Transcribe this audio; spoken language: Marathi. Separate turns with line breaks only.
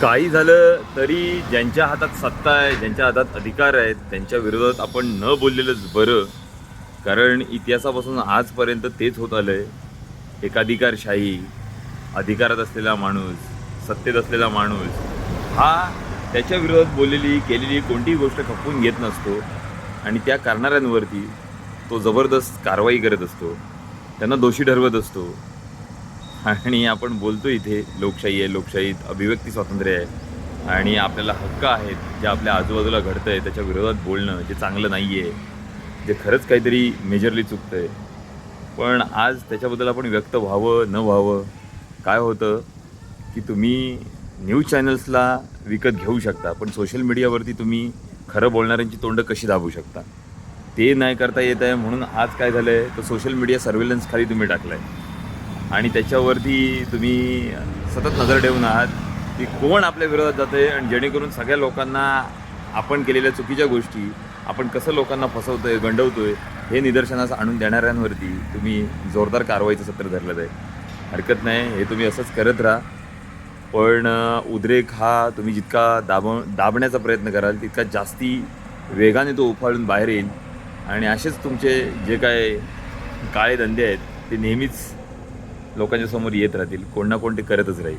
काही झालं तरी ज्यांच्या हातात सत्ता आहे, ज्यांच्या हातात अधिकार आहेत, त्यांच्या विरोधात आपण न बोललेलंच बरं. कारण इतिहासापासून आजपर्यंत तेच होत आलं आहे. एकाधिकारशाही, अधिकारात असलेला माणूस, सत्तेत असलेला माणूस हा त्याच्या विरोधात बोललेली केलेली कोणतीही गोष्ट खपवून घेत नसतो आणि त्या करणाऱ्यांवरती तो जबरदस्त कारवाई करत असतो, त्यांना दोषी ठरवत असतो. आणि आपण बोलतो इथे लोकशाही आहे, लोकशाहीत अभिव्यक्ती स्वातंत्र्य आहे आणि आपल्याला हक्क आहेत जे आपल्या आजूबाजूला घडतं आहे त्याच्या विरोधात बोलणं, जे चांगलं नाही आहे, जे खरंच काहीतरी मेजरली चुकतं आहे. पण आज त्याच्याबद्दल आपण व्यक्त व्हावं न व्हावं, काय होतं की तुम्ही न्यूज चॅनल्सला विकत घेऊ शकता, पण सोशल मीडियावरती तुम्ही खरं बोलणाऱ्यांची तोंडं कशी दाबू शकता, ते नाही करता येत आहे. म्हणून आज काय झालं आहे तर सोशल मीडिया सर्व्हेलन्स खाली तुम्ही टाकलं आहे आणि त्याच्यावरती तुम्ही सतत नजर ठेवून आहात की कोण आपल्या विरोधात जातं आहे आणि जेणेकरून सगळ्या लोकांना आपण केलेल्या चुकीच्या गोष्टी, आपण कसं लोकांना फसवतो आहे, गंडवतो आहे, हे निदर्शनास आणून देणाऱ्यांवरती तुम्ही जोरदार कारवाईचं सत्र धरलं आहे. हरकत नाही, हे तुम्ही असंच करत राहा. पण उद्रेक हा तुम्ही जितका दाबण्याचा प्रयत्न कराल तितका जास्ती वेगाने तो उफाळून बाहेर येईल आणि असेच तुमचे जे काय काळे धंदे आहेत ते नेहमीच लोकांच्या समोर येत राहतील, कोण ना कोण ते करतच राहील.